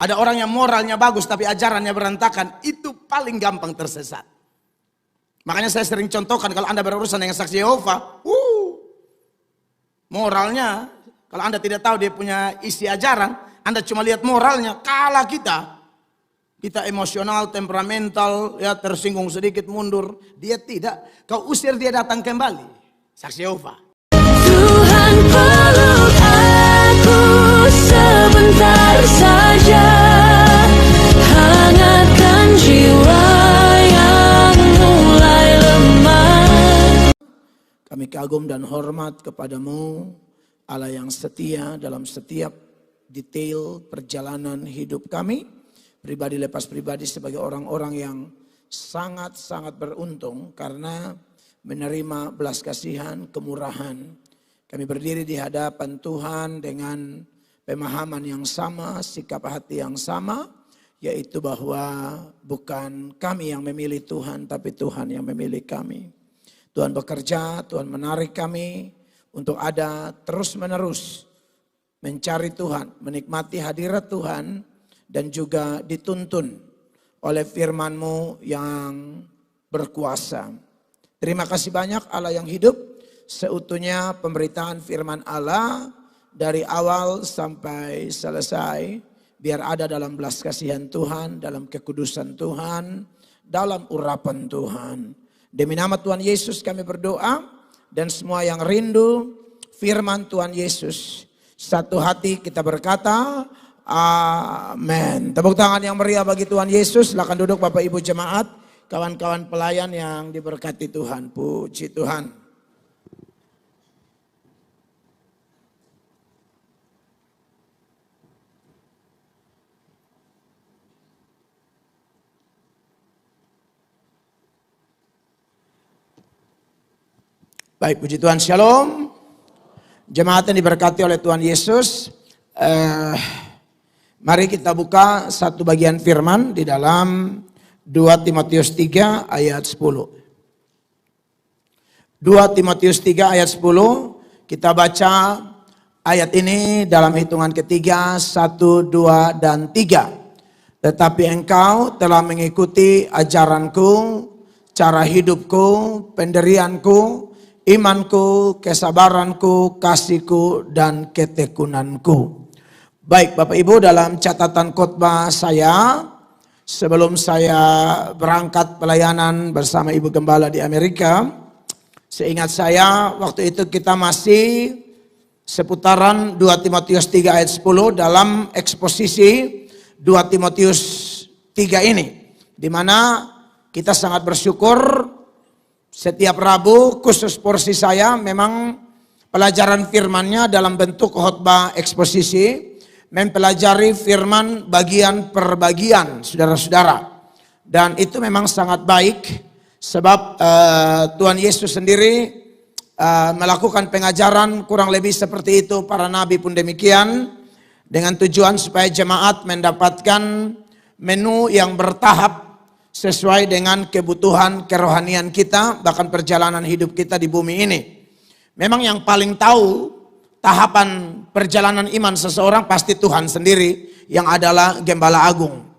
Ada orang yang moralnya bagus tapi ajarannya berantakan, itu paling gampang tersesat. Makanya saya sering contohkan kalau Anda berurusan dengan saksi Yehova, moralnya, kalau Anda tidak tahu dia punya isi ajaran, Anda cuma lihat moralnya, kalah kita. Kita emosional, temperamental, ya tersinggung sedikit mundur. Dia tidak, kau usir dia datang kembali. Saksi Yehova. Tuhan peluk aku sebentar saja, hangatkan jiwa yang mulai lemah. Kami kagum dan hormat kepadamu, Allah yang setia dalam setiap detail perjalanan hidup kami. Pribadi lepas pribadi sebagai orang-orang yang sangat-sangat beruntung karena menerima belas kasihan, kemurahan. Kami berdiri di hadapan Tuhan dengan pemahaman yang sama, sikap hati yang sama, yaitu bahwa bukan kami yang memilih Tuhan, tapi Tuhan yang memilih kami. Tuhan bekerja, Tuhan menarik kami untuk ada terus-menerus mencari Tuhan, menikmati hadirat Tuhan, dan juga dituntun oleh firman-Mu yang berkuasa. Terima kasih banyak Allah yang hidup, seutuhnya pemberitaan firman Allah dari awal sampai selesai, biar ada dalam belas kasihan Tuhan, dalam kekudusan Tuhan, dalam urapan Tuhan. Demi nama Tuhan Yesus kami berdoa, dan semua yang rindu firman Tuhan Yesus, satu hati kita berkata, amin. Tepuk tangan yang meriah bagi Tuhan Yesus. Silakan duduk Bapak Ibu jemaat, kawan-kawan pelayan yang diberkati Tuhan. Puji Tuhan. Baik, puji Tuhan, shalom. Jemaat yang diberkati oleh Tuhan Yesus. Mari kita buka satu bagian firman di dalam 2 Timotius 3 ayat 10. 2 Timotius 3 ayat 10, kita baca ayat ini dalam hitungan ketiga, 1, 2, dan 3. Tetapi engkau telah mengikuti ajaranku, cara hidupku, pendirianku, imanku, kesabaranku, kasihku, dan ketekunanku. Baik Bapak Ibu, dalam catatan khotbah saya, sebelum saya berangkat pelayanan bersama Ibu Gembala di Amerika, seingat saya waktu itu kita masih seputaran 2 Timotius 3 ayat 10 dalam eksposisi 2 Timotius 3 ini. Di mana kita sangat bersyukur setiap Rabu khusus porsi saya memang pelajaran firman-Nya dalam bentuk khotbah eksposisi, mempelajari firman bagian per bagian, saudara-saudara. Dan itu memang sangat baik sebab Tuhan Yesus sendiri melakukan pengajaran kurang lebih seperti itu, para nabi pun demikian, dengan tujuan supaya jemaat mendapatkan menu yang bertahap sesuai dengan kebutuhan kerohanian kita, bahkan perjalanan hidup kita di bumi ini. Memang yang paling tahu tahapan perjalanan iman seseorang pasti Tuhan sendiri yang adalah Gembala Agung.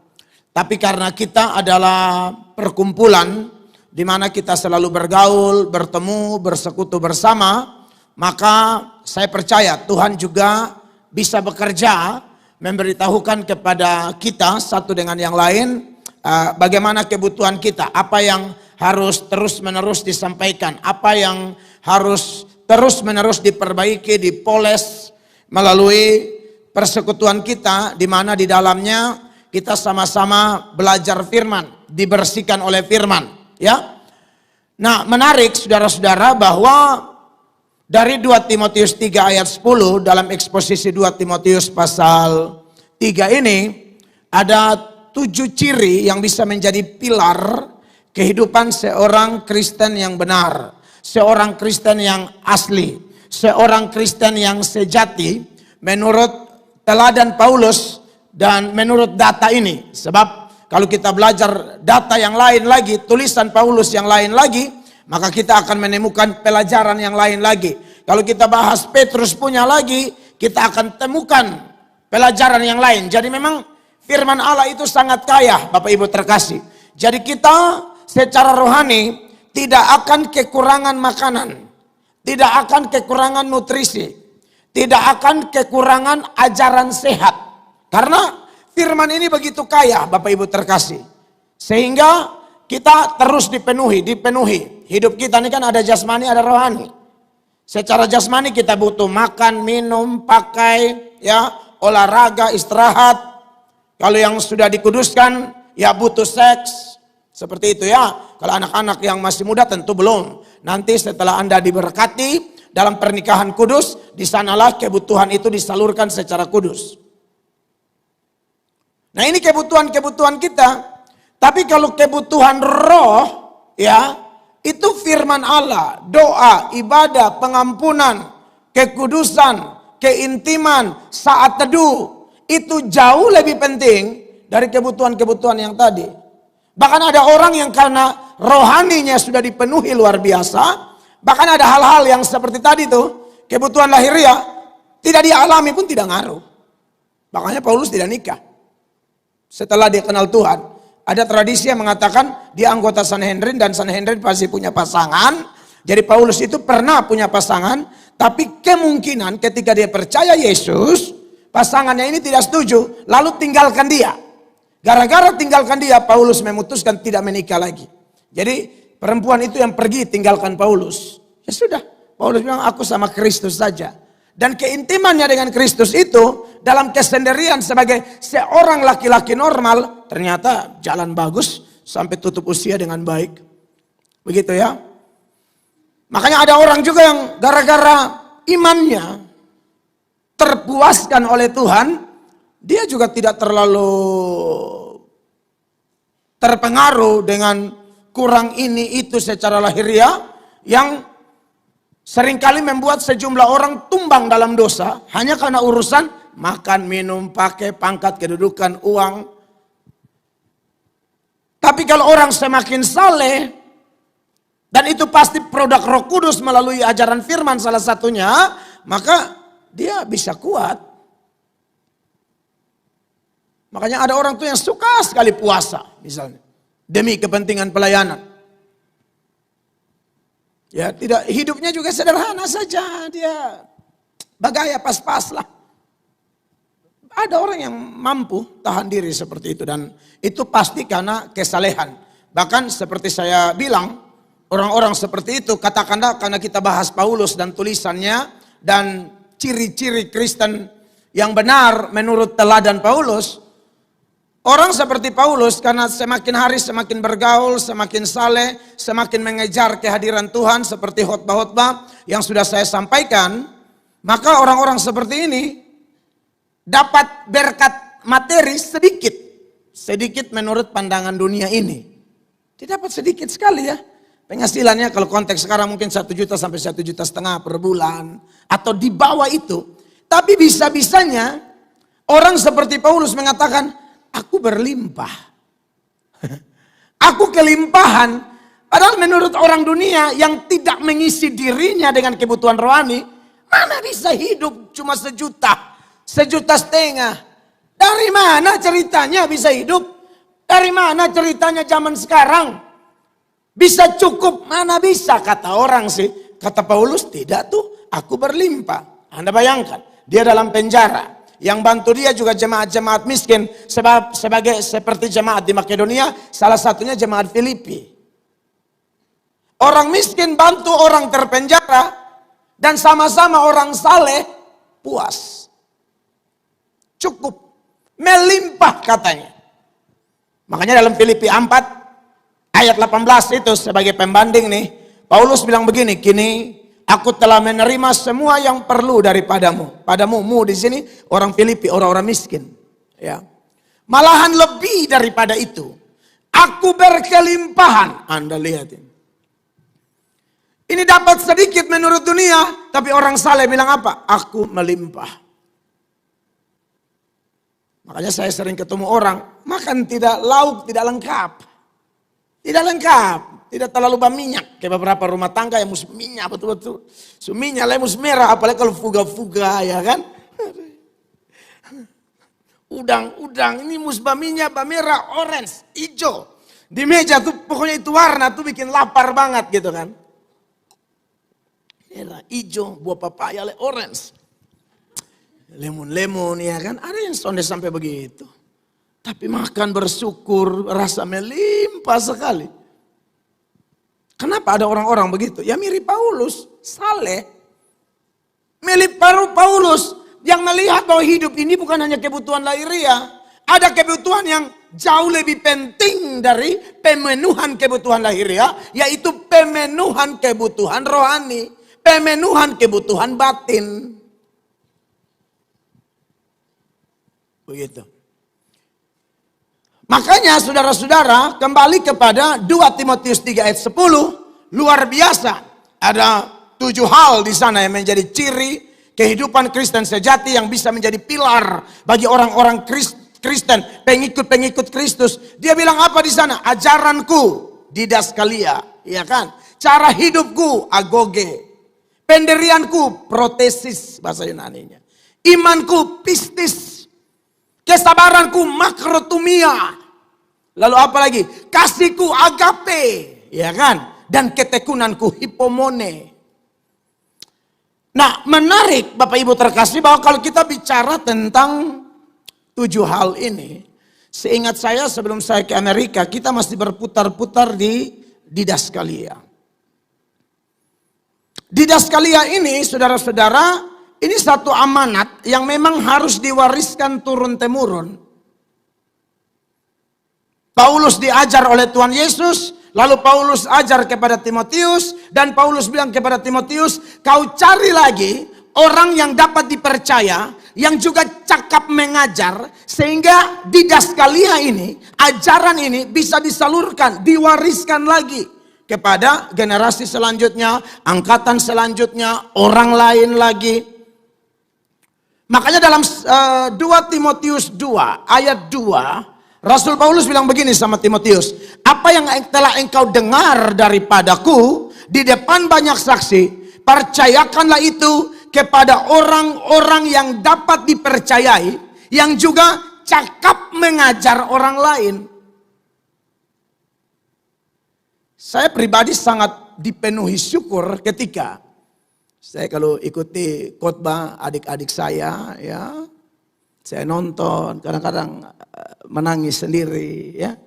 Tapi karena kita adalah perkumpulan di mana kita selalu bergaul, bertemu, bersekutu bersama, maka saya percaya Tuhan juga bisa bekerja memberitahukan kepada kita satu dengan yang lain bagaimana kebutuhan kita, apa yang harus terus-menerus disampaikan, apa yang harus terus-menerus diperbaiki, dipoles melalui persekutuan kita, di mana di dalamnya kita sama-sama belajar firman, dibersihkan oleh firman, ya. Nah, menarik saudara-saudara bahwa dari 2 Timotius 3 ayat 10 dalam eksposisi 2 Timotius pasal 3 ini ada 7 ciri yang bisa menjadi pilar kehidupan seorang Kristen yang benar. Seorang Kristen yang asli, seorang Kristen yang sejati menurut teladan Paulus dan menurut data ini. Sebab kalau kita belajar data yang lain lagi, tulisan Paulus yang lain lagi, maka kita akan menemukan pelajaran yang lain lagi. Kalau kita bahas Petrus punya lagi, kita akan temukan pelajaran yang lain. Jadi memang firman Allah itu sangat kaya, Bapak Ibu terkasih. Jadi kita secara rohani tidak akan kekurangan makanan, tidak akan kekurangan nutrisi, tidak akan kekurangan ajaran sehat. Karena firman ini begitu kaya, Bapak Ibu terkasih. Sehingga kita terus dipenuhi. Hidup kita ini kan ada jasmani, ada rohani. Secara jasmani kita butuh makan, minum, pakai, ya, olahraga, istirahat. Kalau yang sudah dikuduskan, ya butuh seks. Seperti itu ya. Kalau anak-anak yang masih muda tentu belum. Nanti setelah Anda diberkati dalam pernikahan kudus, di sanalah kebutuhan itu disalurkan secara kudus. Nah ini kebutuhan-kebutuhan kita. Tapi kalau kebutuhan roh, ya, itu firman Allah, doa, ibadah, pengampunan, kekudusan, keintiman, saat teduh. Itu jauh lebih penting dari kebutuhan-kebutuhan yang tadi. Bahkan ada orang yang karena rohaninya sudah dipenuhi luar biasa. Bahkan ada hal-hal yang seperti tadi tuh, kebutuhan lahiriah, tidak dialami pun tidak ngaruh. Makanya Paulus tidak nikah. Setelah dia kenal Tuhan. Ada tradisi yang mengatakan dia anggota Sanhedrin dan Sanhedrin pasti punya pasangan. Jadi Paulus itu pernah punya pasangan, tapi kemungkinan ketika dia percaya Yesus, pasangannya ini tidak setuju, lalu tinggalkan dia. Gara-gara tinggalkan dia, Paulus memutuskan tidak menikah lagi. Jadi perempuan itu yang pergi tinggalkan Paulus. Ya sudah, Paulus bilang aku sama Kristus saja. Dan keintimannya dengan Kristus itu dalam kesendirian sebagai seorang laki-laki normal ternyata jalan bagus sampai tutup usia dengan baik. Begitu ya. Makanya ada orang juga yang gara-gara imannya terpuaskan oleh Tuhan, dia juga tidak terlalu terpengaruh dengan kurang ini itu secara lahiriah yang seringkali membuat sejumlah orang tumbang dalam dosa hanya karena urusan makan, minum, pakai, pangkat, kedudukan, uang. Tapi kalau orang semakin saleh, dan itu pasti produk Roh Kudus melalui ajaran firman salah satunya, maka dia bisa kuat. Makanya ada orang tuh yang suka sekali puasa misalnya, demi kepentingan pelayanan. Ya, tidak, hidupnya juga sederhana saja, dia bagaya pas-pas lah. Ada orang yang mampu tahan diri seperti itu dan itu pasti karena kesalehan. Bahkan seperti saya bilang, orang-orang seperti itu katakanlah karena kita bahas Paulus dan tulisannya dan ciri-ciri Kristen yang benar menurut teladan Paulus. Orang seperti Paulus karena semakin hari semakin bergaul, semakin saleh, semakin mengejar kehadiran Tuhan seperti khotbah-khotbah yang sudah saya sampaikan, maka orang-orang seperti ini dapat berkat materi sedikit. Sedikit menurut pandangan dunia ini. Didapat sedikit sekali ya. Penghasilannya kalau konteks sekarang mungkin 1 juta sampai 1,5 juta per bulan. Atau di bawah itu. Tapi bisa-bisanya orang seperti Paulus mengatakan, aku berlimpah. Aku kelimpahan. Padahal menurut orang dunia yang tidak mengisi dirinya dengan kebutuhan rohani, mana bisa hidup cuma 1 juta, 1,5 juta. Dari mana ceritanya bisa hidup? Dari mana ceritanya zaman sekarang? Bisa cukup? Mana bisa, kata orang sih. Kata Paulus, tidak tuh, aku berlimpah. Anda bayangkan, dia dalam penjara. Yang bantu dia juga jemaat-jemaat miskin. Sebagai seperti jemaat di Makedonia, salah satunya jemaat Filipi. Orang miskin bantu orang terpenjara. Dan sama-sama orang saleh puas. Cukup. Melimpah katanya. Makanya dalam Filipi 4 ayat 18 itu sebagai pembanding nih. Paulus bilang begini, kini aku telah menerima semua yang perlu daripadamu. Padamu, mu di sini orang Filipi, orang-orang miskin. Ya. Malahan lebih daripada itu. Aku berkelimpahan. Anda lihat ini. Ini dapat sedikit menurut dunia. Tapi orang saleh bilang apa? Aku melimpah. Makanya saya sering ketemu orang. Makan tidak lauk, tidak lengkap. Tidak lengkap. Tidak terlalu berminyak. Kayak beberapa rumah tangga yang mus minyak betul-betul. Minyak lemus merah. Apalagi kalau fuga-fuga ya kan. udang, ini musbaminya merah, orange, hijau. Di meja tuh pokoknya itu warna tuh bikin lapar banget gitu kan. Merah, hijau, buah papaya, orange. Lemon ya kan, ada yang sampai begitu. Tapi makan bersyukur, rasa melimpah sekali. Kenapa ada orang-orang begitu? Ya mirip Paulus, saleh. Mirip Paulus yang melihat bahwa hidup ini bukan hanya kebutuhan lahiriah. Ada kebutuhan yang jauh lebih penting dari pemenuhan kebutuhan lahiriah, yaitu pemenuhan kebutuhan rohani, pemenuhan kebutuhan batin. Begitu. Makanya saudara-saudara kembali kepada 2 Timotius 3 ayat 10. Luar biasa. Ada 7 hal di sana yang menjadi ciri kehidupan Kristen sejati yang bisa menjadi pilar bagi orang-orang Kristen, pengikut-pengikut Kristus. Dia bilang apa di sana? Ajaranku, didaskalia, ya kan? Cara hidupku, agoge. Pendirianku, protesis bahasa Yunaninya. Imanku, pistis. Kesabaranku, makrotumia. Lalu apa lagi? Kasihku, agape, ya kan? Dan ketekunanku, hipomone. Nah, menarik Bapak Ibu terkasih bahwa kalau kita bicara tentang 7 hal ini, seingat saya sebelum saya ke Amerika, kita masih berputar-putar di didaskalia. Didaskalia ini, saudara-saudara, ini satu amanat yang memang harus diwariskan turun-temurun. Paulus diajar oleh Tuhan Yesus, lalu Paulus ajar kepada Timotius, dan Paulus bilang kepada Timotius, kau cari lagi orang yang dapat dipercaya, yang juga cakap mengajar, sehingga didaskalia ini, ajaran ini bisa disalurkan, diwariskan lagi kepada generasi selanjutnya, angkatan selanjutnya, orang lain lagi. Makanya dalam 2 Timotius 2 ayat 2, Rasul Paulus bilang begini sama Timotius, apa yang telah engkau dengar daripadaku di depan banyak saksi, percayakanlah itu kepada orang-orang yang dapat dipercayai, yang juga cakap mengajar orang lain. Saya pribadi sangat dipenuhi syukur ketika saya kalau ikuti khotbah adik-adik saya, ya, saya nonton, kadang-kadang menangis sendiri, ya.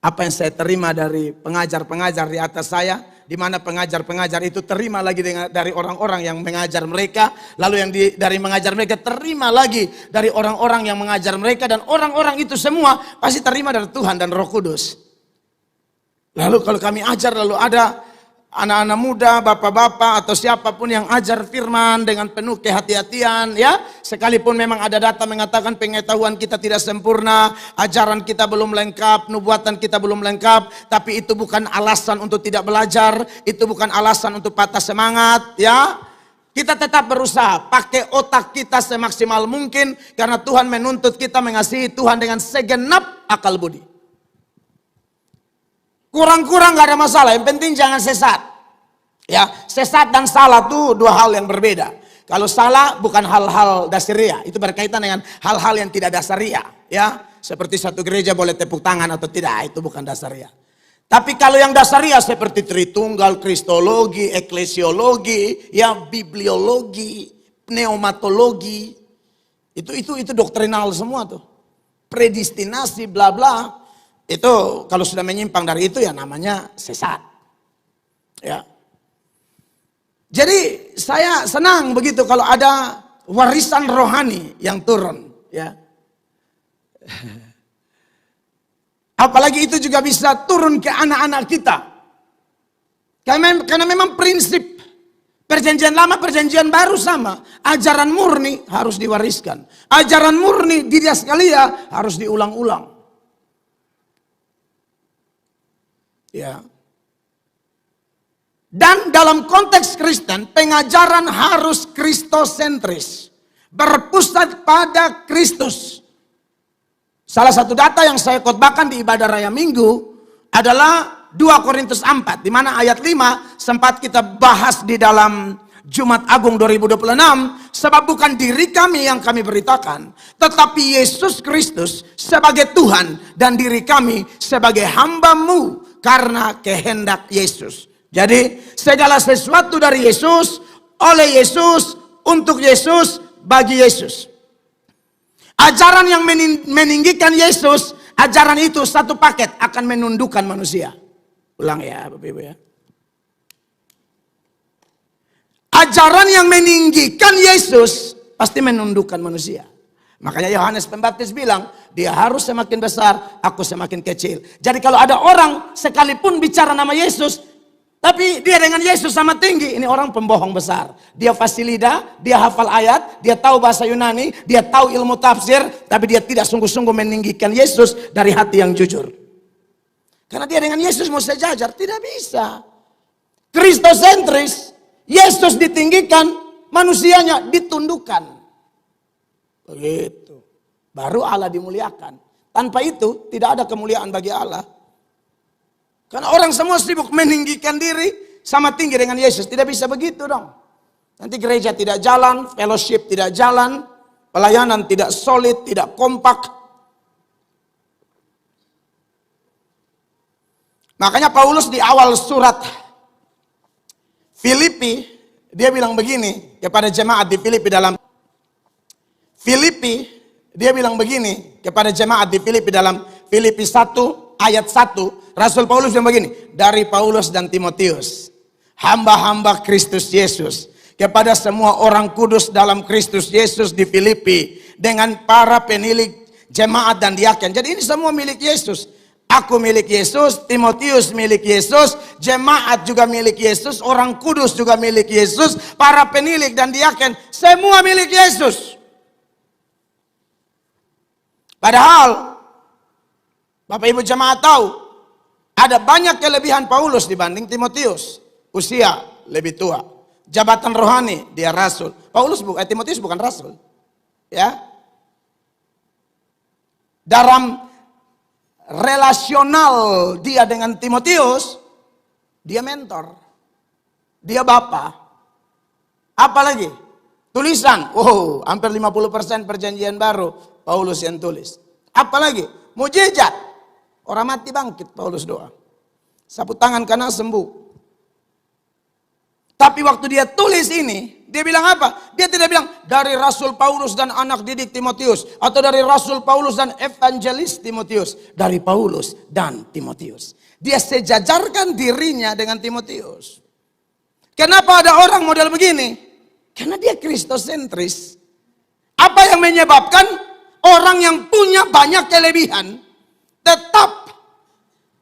Apa yang saya terima dari pengajar-pengajar di atas saya, di mana pengajar-pengajar itu terima lagi dari orang-orang yang mengajar mereka, lalu yang dari mengajar mereka terima lagi dari orang-orang yang mengajar mereka, dan orang-orang itu semua pasti terima dari Tuhan dan Roh Kudus. Lalu kalau kami ajar, lalu ada anak-anak muda, bapak-bapak atau siapapun yang ajar firman dengan penuh kehati-hatian, ya. Sekalipun memang ada data mengatakan pengetahuan kita tidak sempurna, ajaran kita belum lengkap, nubuatan kita belum lengkap, tapi itu bukan alasan untuk tidak belajar, itu bukan alasan untuk patah semangat, ya. Kita tetap berusaha, pakai otak kita semaksimal mungkin, karena Tuhan menuntut kita mengasihi Tuhan dengan segenap akal budi. Kurang-kurang gak ada masalah, yang penting jangan sesat. Ya, sesat dan salah itu 2 hal yang berbeda. Kalau salah bukan hal-hal dasariah, itu berkaitan dengan hal-hal yang tidak dasariah. Ya, seperti satu gereja boleh tepuk tangan atau tidak, itu bukan dasariah. Tapi kalau yang dasariah seperti Tritunggal, Kristologi, Eklesiologi, ya, Bibliologi, Pneumatologi, itu doktrinal semua tuh. Predestinasi, bla bla. Itu kalau sudah menyimpang dari itu ya namanya sesat. Ya. Jadi saya senang begitu kalau ada warisan rohani yang turun, ya. Apalagi itu juga bisa turun ke anak-anak kita. Karena memang prinsip perjanjian lama, perjanjian baru sama. Ajaran murni harus diwariskan. Ajaran murni di didaskalia harus diulang-ulang. Ya. Dan dalam konteks Kristen, pengajaran harus kristosentris, berpusat pada Kristus. Salah satu data yang saya khotbahkan di ibadah raya Minggu adalah 2 Korintus 4, di mana ayat 5 sempat kita bahas di dalam Jumat Agung 2026, sebab bukan diri kami yang kami beritakan, tetapi Yesus Kristus sebagai Tuhan dan diri kami sebagai hamba-Mu karena kehendak Yesus. Jadi segala sesuatu dari Yesus, oleh Yesus, untuk Yesus, bagi Yesus. Ajaran yang meninggikan Yesus, ajaran itu satu paket akan menundukkan manusia. Ulang ya Bapak Ibu ya. Ajaran yang meninggikan Yesus pasti menundukkan manusia. Makanya Yohanes Pembaptis bilang, dia harus semakin besar, aku semakin kecil. Jadi kalau ada orang sekalipun bicara nama Yesus, tapi dia dengan Yesus sama tinggi, ini orang pembohong besar. Dia fasih lidah, dia hafal ayat, dia tahu bahasa Yunani, dia tahu ilmu tafsir, tapi dia tidak sungguh-sungguh meninggikan Yesus dari hati yang jujur. Karena dia dengan Yesus mau sejajar, tidak bisa. Kristosentris, Yesus ditinggikan, manusianya ditundukkan. Begitu. Baru Allah dimuliakan. Tanpa itu tidak ada kemuliaan bagi Allah. Karena orang semua sibuk meninggikan diri sama tinggi dengan Yesus. Tidak bisa begitu dong. Nanti gereja tidak jalan, fellowship tidak jalan, pelayanan tidak solid, tidak kompak. Makanya Paulus di awal surat Filipi, dia bilang begini kepada jemaat di Filipi dalam Filipi 1 ayat 1, Rasul Paulus bilang begini, dari Paulus dan Timotius, hamba-hamba Kristus Yesus, kepada semua orang kudus dalam Kristus Yesus di Filipi, dengan para penilik jemaat dan diaken. Jadi ini semua milik Yesus. Aku milik Yesus, Timotius milik Yesus, jemaat juga milik Yesus, orang kudus juga milik Yesus, para penilik dan diaken, semua milik Yesus. Padahal, Bapak Ibu jemaat tahu, ada banyak kelebihan Paulus dibanding Timotius. Usia lebih tua, jabatan rohani, dia rasul. Timotius bukan rasul. Ya. Dalam relasional dia dengan Timotius, dia mentor, dia bapak. Apalagi tulisan, hampir 50% perjanjian baru Paulus yang tulis. Apalagi mujizat, orang mati bangkit Paulus doa, sapu tangan kanan sembuh. Tapi waktu dia tulis ini, dia bilang apa? Dia tidak bilang dari Rasul Paulus dan anak didik Timotius, atau dari Rasul Paulus dan evangelis Timotius. Dari Paulus dan Timotius. Dia sejajarkan dirinya dengan Timotius. Kenapa ada orang model begini? Karena dia kristosentris. Apa yang menyebabkan orang yang punya banyak kelebihan tetap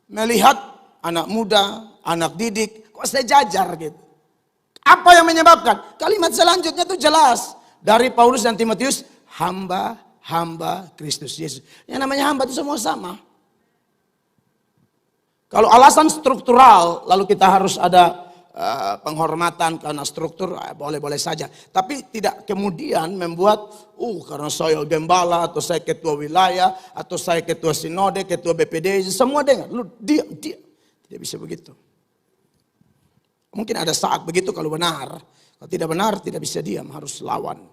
melihat anak muda, anak didik, kok sejajar gitu. Apa yang menyebabkan? Kalimat selanjutnya itu jelas. Dari Paulus dan Timotius, hamba Kristus Yesus. Yang namanya hamba itu semua sama. Kalau alasan struktural, lalu kita harus ada penghormatan karena struktur, boleh-boleh saja. Tapi tidak kemudian membuat, karena saya gembala, atau saya ketua wilayah, atau saya ketua sinode, ketua BPD, semua dengar. Lu diam. Tidak bisa begitu. Mungkin ada saat begitu kalau benar. Kalau tidak benar tidak bisa diam, harus lawan.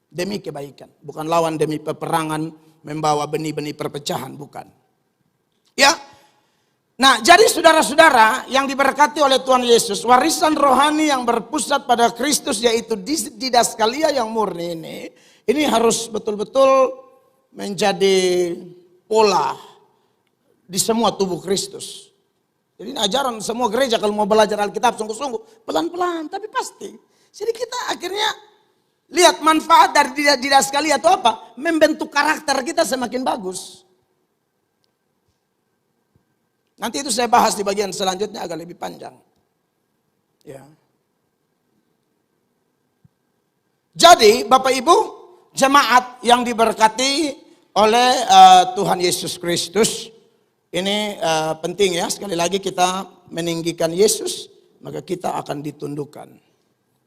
Demi kebaikan. Bukan lawan demi peperangan, membawa benih-benih perpecahan, bukan. Ya. Nah, jadi saudara-saudara yang diberkati oleh Tuhan Yesus, warisan rohani yang berpusat pada Kristus, yaitu didaskalia yang murni ini harus betul-betul menjadi pola di semua tubuh Kristus. Jadi ini ajaran semua gereja kalau mau belajar Alkitab sungguh-sungguh, pelan-pelan tapi pasti. Jadi kita akhirnya lihat manfaat dari didaskalia itu apa? Membentuk karakter kita semakin bagus. Nanti itu saya bahas di bagian selanjutnya agak lebih panjang. Ya. Jadi Bapak Ibu jemaat yang diberkati oleh Tuhan Yesus Kristus, ini penting ya, sekali lagi kita meninggikan Yesus, maka kita akan ditundukkan.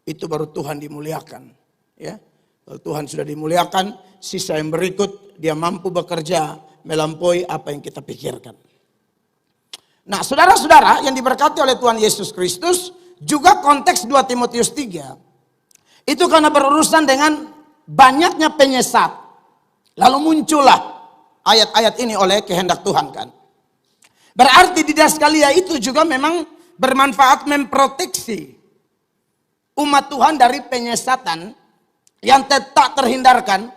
Itu baru Tuhan dimuliakan. Ya, kalau Tuhan sudah dimuliakan, sisa yang berikut dia mampu bekerja melampaui apa yang kita pikirkan. Nah saudara-saudara yang diberkati oleh Tuhan Yesus Kristus, juga konteks 2 Timotius 3 itu karena berurusan dengan banyaknya penyesat. Lalu muncullah ayat-ayat ini oleh kehendak Tuhan kan. Berarti didaskalia itu juga memang bermanfaat memproteksi umat Tuhan dari penyesatan yang tak terhindarkan.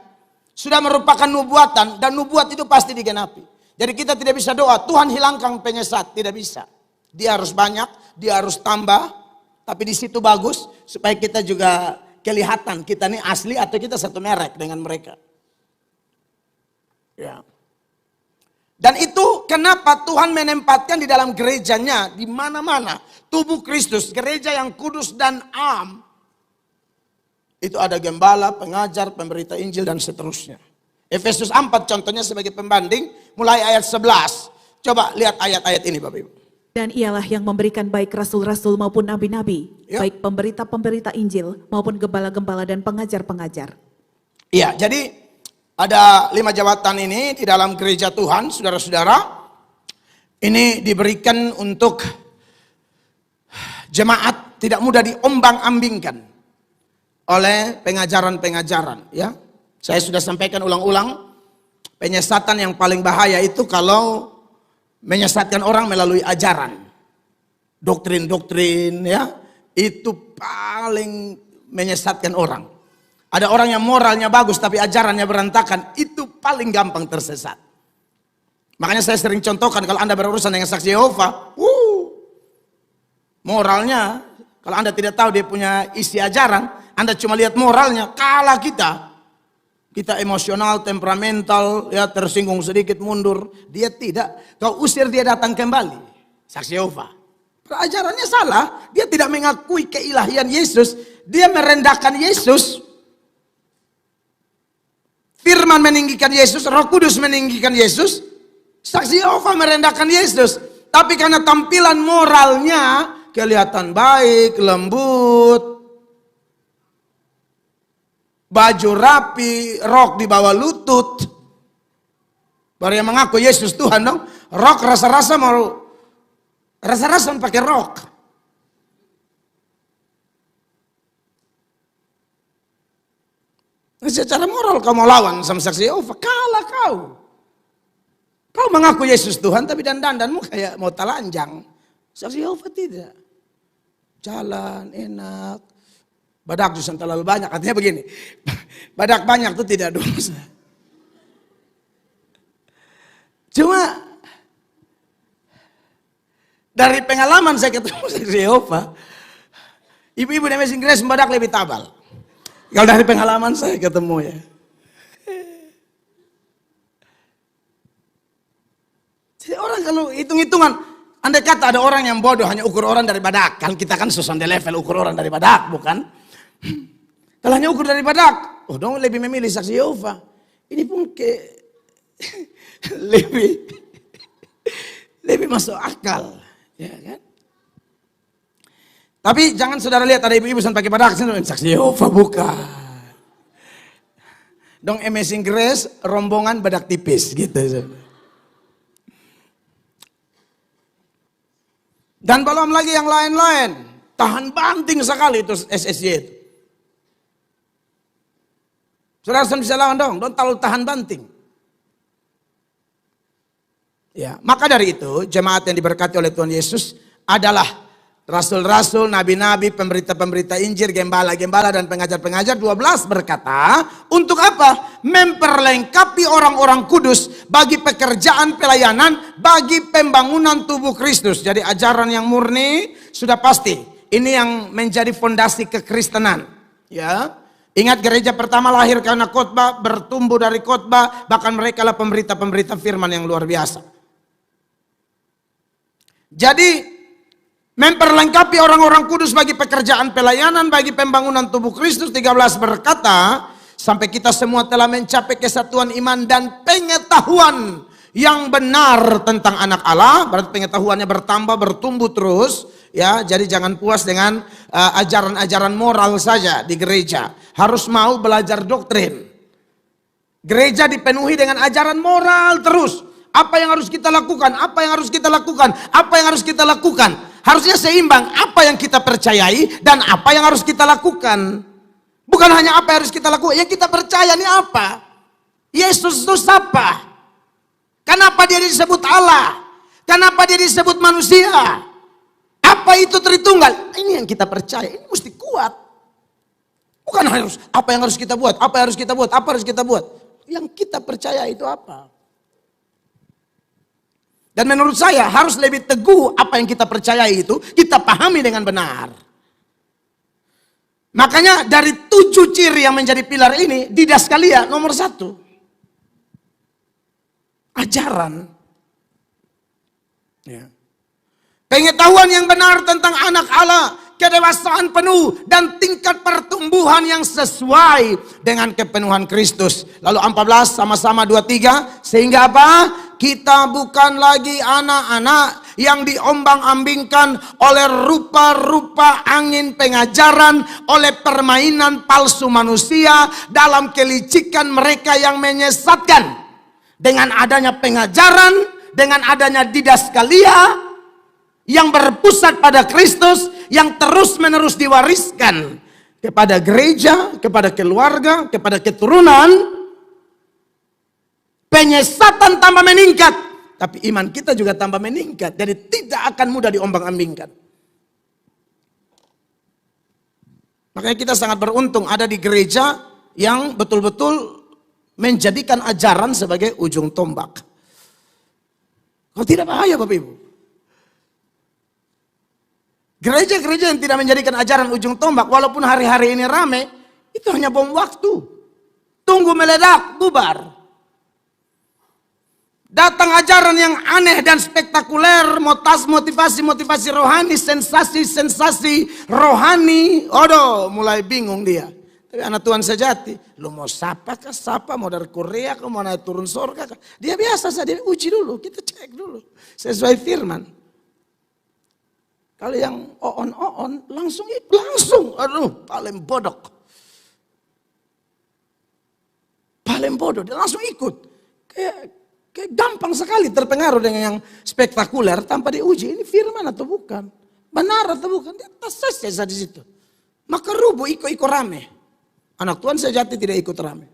Sudah merupakan nubuatan dan nubuat itu pasti digenapi. Jadi kita tidak bisa doa, Tuhan hilangkan penyesat, tidak bisa. Dia harus banyak, dia harus tambah, tapi di situ bagus supaya kita juga kelihatan kita ini asli atau kita satu merek dengan mereka. Ya. Dan itu kenapa Tuhan menempatkan di dalam gerejanya, di mana-mana. Tubuh Kristus, gereja yang kudus dan am. Itu ada gembala, pengajar, pemberita Injil dan seterusnya. Efesus 4 contohnya sebagai pembanding, mulai ayat 11. Coba lihat ayat-ayat ini Bapak Ibu. Dan ialah yang memberikan baik rasul-rasul maupun nabi-nabi, Ya. baik pemberita-pemberita Injil maupun gembala-gembala dan pengajar-pengajar. Iya, jadi ada 5 jabatan ini di dalam gereja Tuhan, saudara-saudara. Ini diberikan untuk jemaat tidak mudah diombang-ambingkan oleh pengajaran-pengajaran. Ya, saya sudah sampaikan ulang-ulang, penyesatan yang paling bahaya itu kalau menyesatkan orang melalui ajaran, doktrin-doktrin, ya, itu paling menyesatkan orang. Ada orang yang moralnya bagus tapi ajarannya berantakan, itu paling gampang tersesat. Makanya saya sering contohkan kalau Anda berurusan dengan saksi Yehova, moralnya, kalau Anda tidak tahu dia punya isi ajaran, Anda cuma lihat moralnya, kalah kita. Kita emosional, temperamental, ya tersinggung sedikit mundur. Dia tidak, kau usir dia datang kembali. Saksi Yehova. Ajarannya salah, dia tidak mengakui keilahian Yesus, dia merendahkan Yesus. Firman meninggikan Yesus, Roh Kudus meninggikan Yesus, saksi Yehova merendahkan Yesus. Tapi karena tampilan moralnya kelihatan baik, lembut, baju rapi, rok di bawah lutut, baru yang mengaku Yesus Tuhan dong. Rok rasa-rasa mau pakai rok. Secara moral kau mau lawan sama saksi Yehova, kalah kau. Kau mengaku Yesus Tuhan tapi dandanmu kayak mau telanjang. Saksi Yehova tidak. Jalan enak. Badak justru terlalu banyak. Artinya begini, badak banyak itu tidak dosa. Cuma dari pengalaman saya ketemu saksi Yehova, ibu-ibu di Amazing Grace badak lebih tabal. Kalau dari pengalaman saya ketemu ya. Jadi orang kalau hitung-hitungan, andai kata ada orang yang bodoh hanya ukur orang dari badak. Kan kita kan susun di level ukur orang dari badak, bukan? Kalau hanya ukur dari badak, oh dong lebih memilih saksi Yehova. Ini pun lebih masuk akal, ya kan? Tapi jangan saudara lihat ada ibu-ibu yang pakai badak, saksi Yehova bukan. Dong Amazing Grace rombongan badak tipis gitu. Dan belum lagi yang lain-lain, tahan banting sekali itu SSY itu. Saudara bisa lawan dong terlalu tahan banting. Ya, maka dari itu jemaat yang diberkati oleh Tuhan Yesus adalah rasul-rasul, nabi-nabi, pemberita-pemberita Injil, gembala-gembala dan pengajar-pengajar. 12 berkata, untuk apa? Memperlengkapi orang-orang kudus bagi pekerjaan pelayanan, bagi pembangunan tubuh Kristus. Jadi ajaran yang murni sudah pasti. Ini yang menjadi fondasi kekristenan. Ya, ingat gereja pertama lahir karena khotbah, bertumbuh dari khotbah, bahkan mereka lah pemberita-pemberita firman yang luar biasa. Jadi memperlengkapi orang-orang kudus bagi pekerjaan pelayanan, bagi pembangunan tubuh Kristus. 13 berkata, sampai kita semua telah mencapai kesatuan iman dan pengetahuan yang benar tentang anak Allah. Berarti pengetahuannya bertambah, bertumbuh terus. Ya, jadi jangan puas dengan ajaran-ajaran moral saja di gereja. Harus mau belajar doktrin. Gereja dipenuhi dengan ajaran moral terus. Apa yang harus kita lakukan? Apa yang harus kita lakukan? Apa yang harus kita lakukan? Harusnya seimbang apa yang kita percayai dan apa yang harus kita lakukan. Bukan hanya apa yang harus kita lakukan, yang kita percaya ini apa? Yesus itu siapa? Kenapa dia disebut Allah? Kenapa dia disebut manusia? Apa itu Tritunggal? Ini yang kita percaya, ini mesti kuat. Bukan harus apa yang harus kita buat, apa yang harus kita buat, apa harus kita buat. Yang kita percaya itu apa? Dan menurut saya harus lebih teguh apa yang kita percayai itu, kita pahami dengan benar. Makanya dari 7 ciri yang menjadi pilar ini, didaskalia nomor 1. Ajaran. Ya. Pengetahuan yang benar tentang anak Allah, kedewasaan penuh dan tingkat pertumbuhan yang sesuai dengan kepenuhan Kristus. Lalu 14 sama-sama 23, sehingga apa? Kita bukan lagi anak-anak yang diombang-ambingkan oleh rupa-rupa angin pengajaran, oleh permainan palsu manusia dalam kelicikan mereka yang menyesatkan. Dengan adanya pengajaran, dengan adanya didaskalia yang berpusat pada Kristus, yang terus-menerus diwariskan kepada gereja, kepada keluarga, kepada keturunan, penyesatan tambah meningkat, tapi iman kita juga tambah meningkat. Jadi tidak akan mudah diombang-ambingkan. Makanya kita sangat beruntung ada di gereja yang betul-betul menjadikan ajaran sebagai ujung tombak. Kalau tidak bahaya Bapak Ibu. Gereja-gereja yang tidak menjadikan ajaran ujung tombak, walaupun hari-hari ini rame, itu hanya bom waktu. Tunggu meledak, bubar. Datang ajaran yang aneh dan spektakuler, motivasi rohani, sensasi rohani. Aduh, mulai bingung dia. Tapi anak Tuhan sejati, lu mau sapa kah? Sapa, mau dari Korea kah? Mau naik turun surga kah? Dia biasa saja, dia uji dulu, kita cek dulu. Sesuai firman. Kalau yang on langsung, aduh, paling bodoh. Paling bodoh, dia langsung ikut. Kayak gampang sekali terpengaruh dengan yang spektakuler tanpa diuji. Ini firman atau bukan? Benar atau bukan? Dia saja di situ. Maka rubuh ikut rame. Anak Tuhan sejati tidak ikut rame.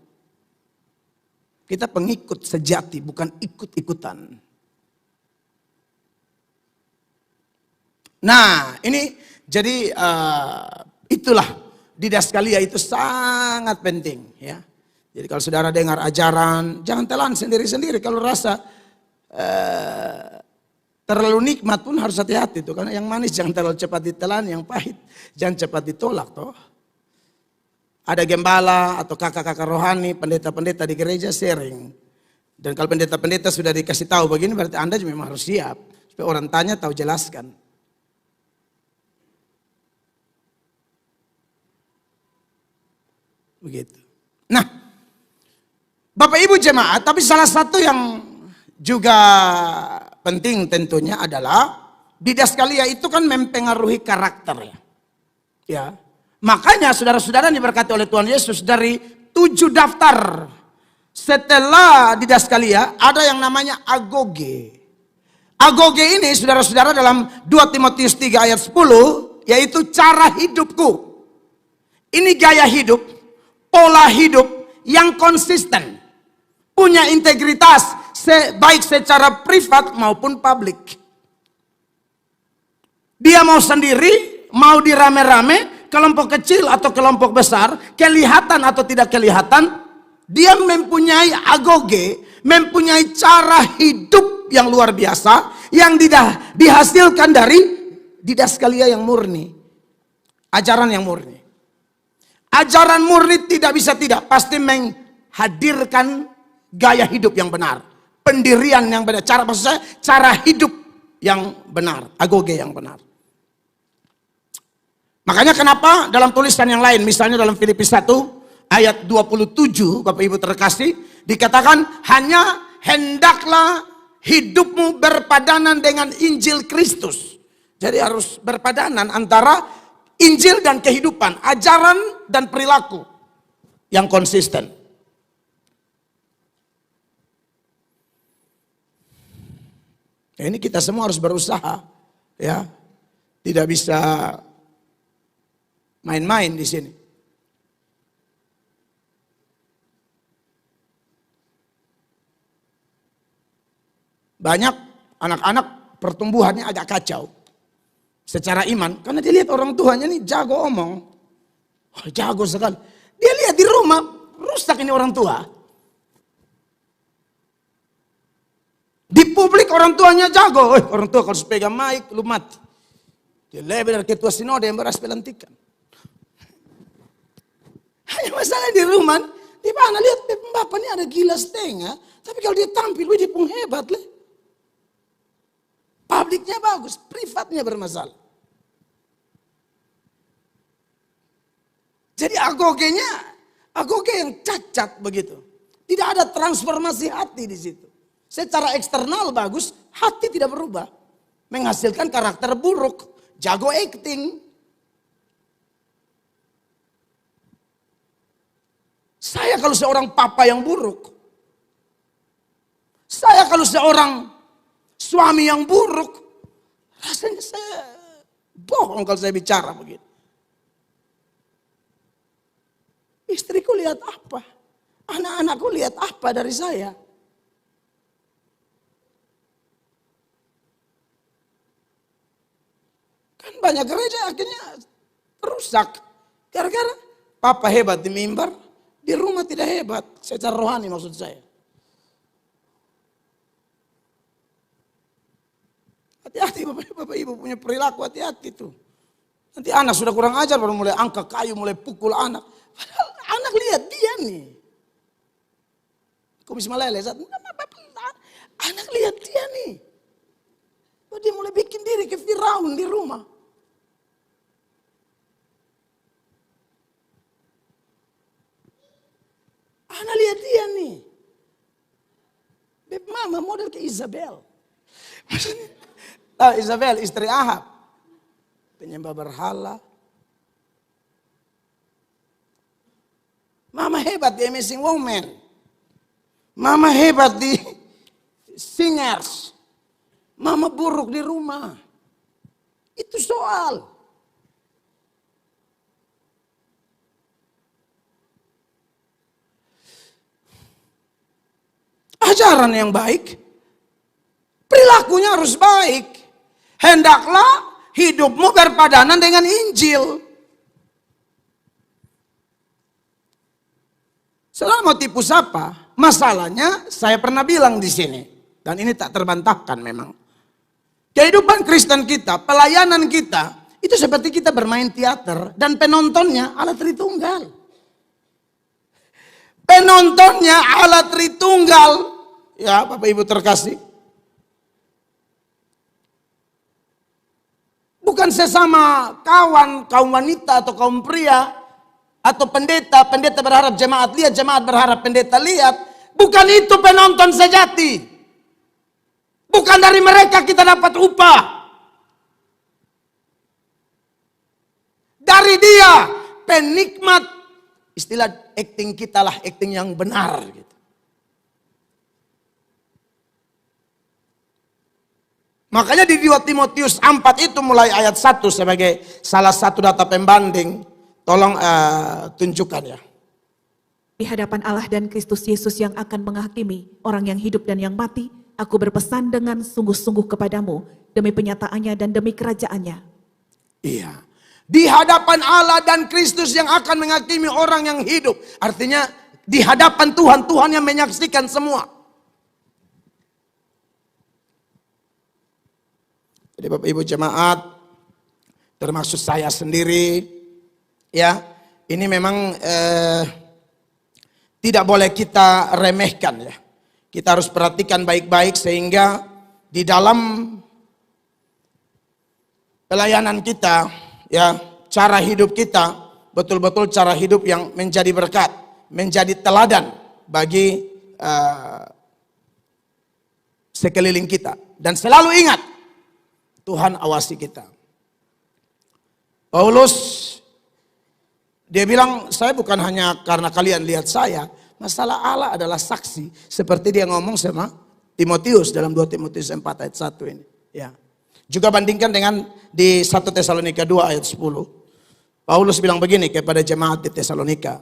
Kita pengikut sejati, bukan ikut-ikutan. Nah, ini jadi itulah didaskalia itu sangat penting, ya. Jadi kalau saudara dengar ajaran, jangan telan sendiri-sendiri. Kalau rasa terlalu nikmat pun harus hati-hati tuh, karena yang manis jangan terlalu cepat ditelan, yang pahit jangan cepat ditolak toh. Ada gembala atau kakak-kakak rohani, pendeta-pendeta di gereja sharing. Dan kalau pendeta-pendeta sudah dikasih tahu begini, berarti Anda memang harus siap. Supaya orang tanya tahu jelaskan. Begitu. Nah, Bapak Ibu jemaat, tapi salah satu yang juga penting tentunya adalah didaskalia itu kan mempengaruhi karakter ya. Ya. Makanya saudara-saudara diberkati oleh Tuhan Yesus, dari 7 daftar setelah didaskalia ada yang namanya agoge. Agoge ini saudara-saudara dalam 2 Timotius 3 ayat 10 yaitu cara hidupku. Ini gaya hidup, pola hidup yang konsisten, punya integritas baik secara privat maupun publik. Dia mau sendiri, mau dirame-rame, kelompok kecil atau kelompok besar, kelihatan atau tidak kelihatan, dia mempunyai agoge, mempunyai cara hidup yang luar biasa, yang dihasilkan dari didaskalia yang murni, ajaran yang murni. Ajaran murni tidak bisa tidak, pasti menghadirkan gaya hidup yang benar, pendirian yang benar, cara hidup yang benar, agoge yang benar. Makanya kenapa dalam tulisan yang lain, misalnya dalam Filipi 1 ayat 27, Bapak Ibu terkasih, dikatakan hanya hendaklah hidupmu berpadanan dengan Injil Kristus. Jadi harus berpadanan antara Injil dan kehidupan, ajaran dan perilaku yang konsisten. Ini kita semua harus berusaha, ya. Tidak bisa main-main di sini. Banyak anak-anak pertumbuhannya agak kacau secara iman karena dia lihat orang tuanya nih jago omong. Oh, jago sekali. Dia lihat di rumah rusak ini orang tua. Di publik orang tuanya jago. Orang tua kalau pegang mic lu mati. Dia lebih dari ketua sinode yang beras pelantikan. Hanya masalah di rumah. Di mana lihat bapak ini ada gila setengah. Tapi kalau dia tampil, dia pun hebat. Publiknya bagus, privatnya bermasalah. Jadi agoge yang cacat begitu. Tidak ada transformasi hati di situ. Secara eksternal bagus, hati tidak berubah. Menghasilkan karakter buruk, jago acting. Saya kalau seorang papa yang buruk. Saya kalau seorang suami yang buruk, rasanya saya bohong kalau saya bicara begitu. Istriku lihat apa? Anak-anakku lihat apa dari saya? Kan banyak gereja akhirnya rusak. Gara-gara papa hebat di mimbar, di rumah tidak hebat. Secara rohani maksud saya. Hati-hati bapak ibu punya perilaku, hati-hati tuh. Nanti anak sudah kurang ajar baru mulai angkat kayu, mulai pukul anak. Padahal anak lihat dia nih. Kumis meleleh. Anak lihat dia nih. Dia mulai bikin diri ke Firaun di rumah. Anak lihat dia nih. Beb mama model ke Isabel. Maksudnya, Isabel istri Ahab. Penyembah berhala. Mama hebat di Amazing Woman. Mama hebat di Singers. Mama buruk di rumah. Itu soal. Ajaran yang baik. Perilakunya harus baik. Hendaklah hidupmu berpadanan dengan Injil. Saudara mau tipu siapa? Masalahnya saya pernah bilang di sini. Dan ini tak terbantahkan memang. Kehidupan Kristen kita, pelayanan kita, itu seperti kita bermain teater. Dan penontonnya alat Tritunggal. Penontonnya alat Tritunggal. Ya Bapak Ibu terkasih. Bukan sesama kawan, kaum wanita atau kaum pria. Atau pendeta, pendeta berharap jemaat lihat, jemaat berharap pendeta lihat. Bukan itu penonton sejati. Bukan dari mereka kita dapat upah. Dari dia, penikmat. Istilah acting kita lah, acting yang benar. Gitu. Makanya di 2 Timotius 4 itu mulai ayat 1 sebagai salah satu data pembanding. Tolong tunjukkan ya. Di hadapan Allah dan Kristus Yesus yang akan menghakimi orang yang hidup dan yang mati, aku berpesan dengan sungguh-sungguh kepadamu demi penyataannya dan demi kerajaannya. Iya. Di hadapan Allah dan Kristus yang akan menghakimi orang yang hidup. Artinya di hadapan Tuhan, Tuhan yang menyaksikan semua. Jadi Bapak Ibu jemaat, termasuk saya sendiri. Ya, ini memang tidak boleh kita remehkan ya. Kita harus perhatikan baik-baik sehingga di dalam pelayanan kita, ya, cara hidup kita betul-betul cara hidup yang menjadi berkat, menjadi teladan bagi sekeliling kita. Dan selalu ingat, Tuhan awasi kita. Paulus dia bilang, saya bukan hanya karena kalian lihat saya. Masalah Allah adalah saksi. Seperti dia ngomong sama Timotius dalam 2 Timotius 4 ayat 1 ini. Ya. Juga bandingkan dengan di 1 Tesalonika 2 ayat 10. Paulus bilang begini kepada jemaat di Tesalonika.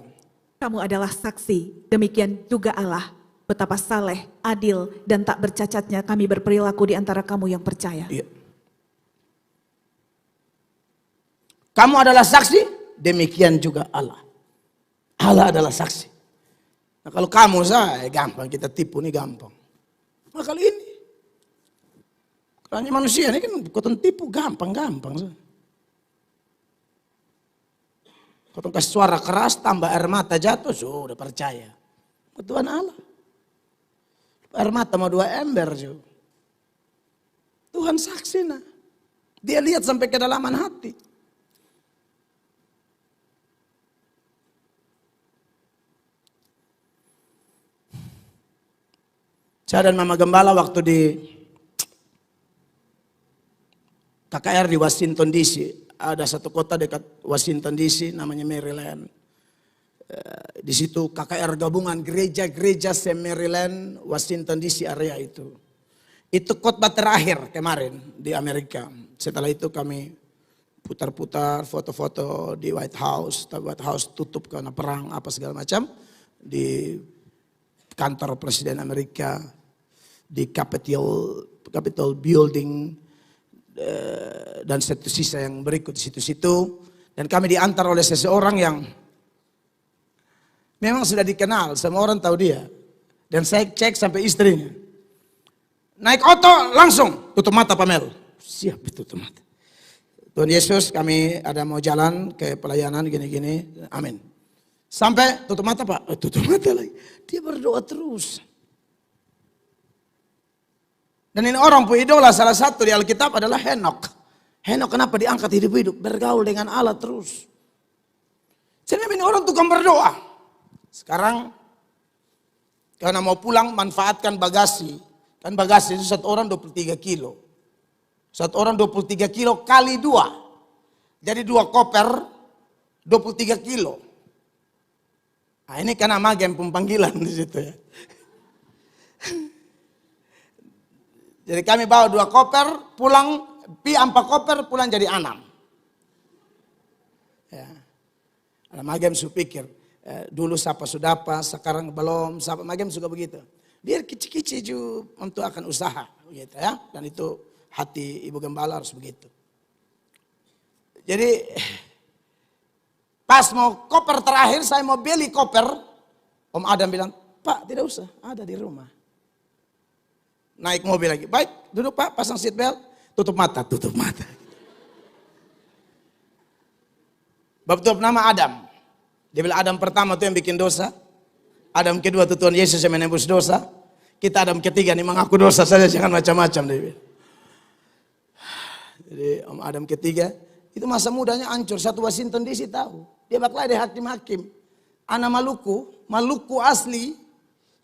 Kamu adalah saksi, demikian juga Allah. Betapa saleh, adil, dan tak bercacatnya kami berperilaku di antara kamu yang percaya. Iya. Kamu adalah saksi, demikian juga Allah. Allah adalah saksi. Nah, kalau kamu saya gampang kita tipu nih gampang. Nah, kalau ini hanya manusia ini kan kotong tipu gampang. Kotong kasih suara keras tambah air mata jatuh sudah percaya. Tuhan Allah. Air mata mau 2 ember juga. Tuhan saksi nah. Dia lihat sampai kedalaman hati. Saya dan Mama Gembala waktu di KKR di Washington DC. Ada satu kota dekat Washington DC namanya Maryland. Di situ KKR gabungan gereja-gereja se-Maryland, Washington DC area itu. Itu khotbah terakhir kemarin di Amerika. Setelah itu kami putar-putar foto-foto di White House. Tapi White House tutup karena perang apa segala macam. Di kantor Presiden Amerika, di Capitol Building, dan sisa yang berikut di situ-situ. Dan kami diantar oleh seseorang yang memang sudah dikenal, semua orang tahu dia. Dan saya cek sampai istrinya. Naik oto langsung, tutup mata Pamel. Siap tutup mata. Tuhan Yesus, kami ada mau jalan ke pelayanan gini-gini, amin. Sampai tutup mata Pak, tutup mata lagi. Dia berdoa terus. Dan ini orang pun idola salah satu di Alkitab adalah Henok. Henok kenapa diangkat hidup-hidup? Bergaul dengan Allah terus. Jadi ini orang tukang berdoa. Sekarang karena mau pulang manfaatkan bagasi. Kan bagasi itu 1 orang 23 kilo. 1 orang 23 kilo kali 2. Jadi 2 koper 23 kilo. Nah, ini karena magem pemanggilan di situ ya. Jadi kami bawa 2 koper, pulang, 4 koper, pulang jadi 6. Ya. Ada magem su pikir, dulu siapa sudah apa, sekarang belum, siapa magem juga begitu. Biar kecil-kecil juga untuk akan usaha, gitu ya. Dan itu hati Ibu Gembala harus begitu. Jadi pas mau koper terakhir, saya mau beli koper. Om Adam bilang, Pak tidak usah, ada di rumah. Naik mobil lagi, baik duduk Pak, pasang seat belt, tutup mata. Bab tutup nama Adam. Dia bilang Adam pertama tuh yang bikin dosa. Adam kedua tuh Tuhan Yesus yang menembus dosa. Kita Adam ketiga nih mengaku dosa saja, jangan macam-macam. Dia bilang. Jadi Om Adam ketiga, itu masa mudanya hancur. Satu Washington DC tahu. Dia bakal ada hakim-hakim. Anak Maluku asli.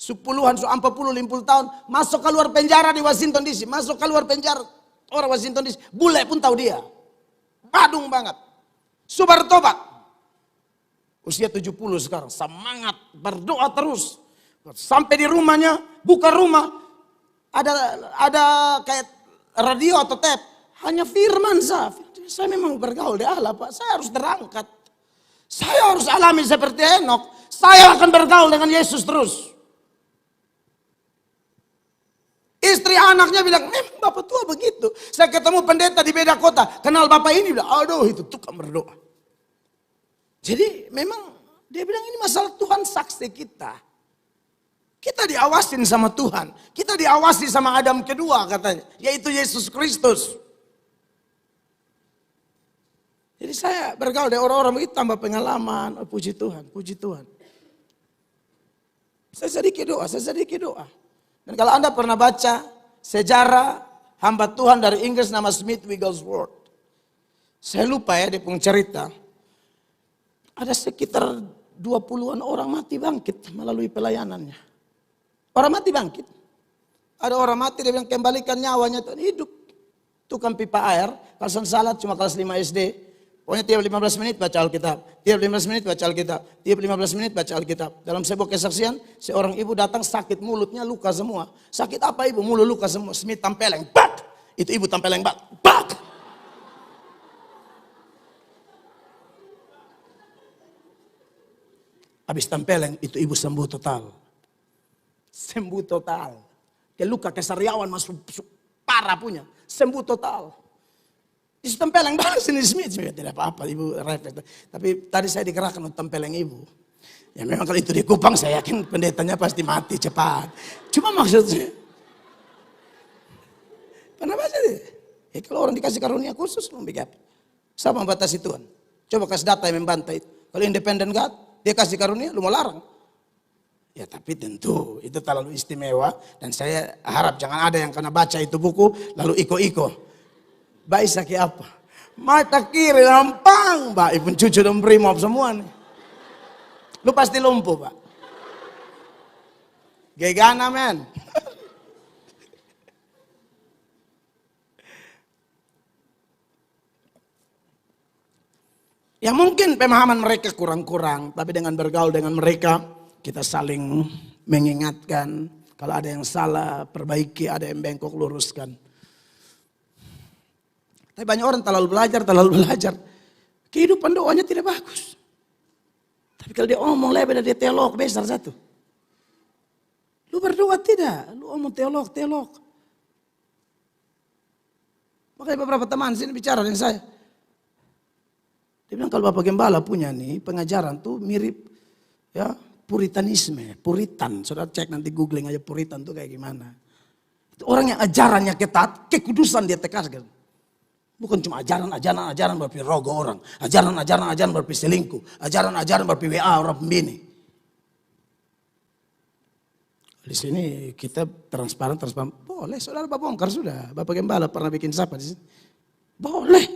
10-an, 40, 50 tahun. Masuk keluar penjara di Washington DC. Masuk keluar penjara orang Washington DC. Bule pun tahu dia. Badung banget. Subar tobat. Usia 70 sekarang. Semangat berdoa terus. Sampai di rumahnya. Buka rumah. Ada kayak radio atau tape. Hanya firman saya. Saya memang bergaul di Allah Pak. Saya harus terangkat. Saya harus alami seperti Henok. Saya akan bergaul dengan Yesus terus. Istri anaknya bilang, memang bapak tua begitu. Saya ketemu pendeta di beda kota. Kenal bapak ini, bilang, aduh itu tukang berdoa. Jadi memang dia bilang ini masalah Tuhan saksi kita. Kita diawasin sama Tuhan. Kita diawasi sama Adam kedua katanya. Yaitu Yesus Kristus. Jadi saya bergaul dengan orang-orang begitu tambah pengalaman. Oh, puji Tuhan, puji Tuhan. Saya sedikit doa. Dan kalau Anda pernah baca sejarah hamba Tuhan dari Inggris nama Smith Wigglesworth. Saya lupa ya dia punya cerita. Ada sekitar 20-an orang mati bangkit melalui pelayanannya. Orang mati bangkit. Ada orang mati dia bilang kembalikan nyawanya Tuhan hidup. Tukang pipa air, kalau salat cuma kelas 5 SD. Pokoknya tiap 15 menit baca Alkitab. Tiap 15 menit baca Alkitab. Tiap 15 menit baca Alkitab. Dalam sebuah kesaksian, seorang ibu datang sakit mulutnya luka semua. Sakit apa ibu? Mulut luka semua. Smith tampeleng. Bak! Itu ibu tampeleng. Bak! Bak! Habis tempeleng itu ibu sembuh total. Sembuh total. Dia luka kesariawan masuk parah punya. Sembuh total. Isu tempeleng balas ini Smith. Tidak apa-apa ibu refleks. Tapi tadi saya digerakkan untuk tempeleng ibu. Ya memang kalau itu di Kupang saya yakin pendetanya pasti mati cepat. Cuma maksudnya. Kenapa sih? Kalau orang dikasih karunia khusus mau bikin apa? Siapa membatasi Tuhan? Coba kasih data yang membantai. Kalau independen God, dia kasih karunia, lu mau larang. Ya tapi tentu itu terlalu istimewa. Dan saya harap jangan ada yang kena baca itu buku lalu iko-iko. Baik sakit apa? Mata kiri lampang. Baik pun cucu dan brimob semua nih. Lu pasti lumpuh Pak. Gegana men. Ya mungkin pemahaman mereka kurang-kurang, tapi dengan bergaul dengan mereka, kita saling mengingatkan. Kalau ada yang salah, perbaiki, ada yang bengkok, luruskan. Tapi banyak orang terlalu belajar. Kehidupan doanya tidak bagus. Tapi kalau dia omong lebih dari teolog, besar satu. Lu berdoa tidak, lu omong teolog. Makanya beberapa teman sini bicara dengan saya. Dia bilang kalau Bapak Gembala punya nih pengajaran tuh mirip ya puritanisme, puritan. Saudara cek nanti googling aja puritan tuh kayak gimana. Itu orang yang ajarannya ketat, kekudusan dia tegaskan. Bukan cuma ajaran berpi rogo orang, ajaran berpi selingkuh, ajaran berpi WA orang pembini. Di sini kita transparan. Boleh saudara Bapak bongkar sudah. Bapak Gembala pernah bikin siapa di sini? Boleh,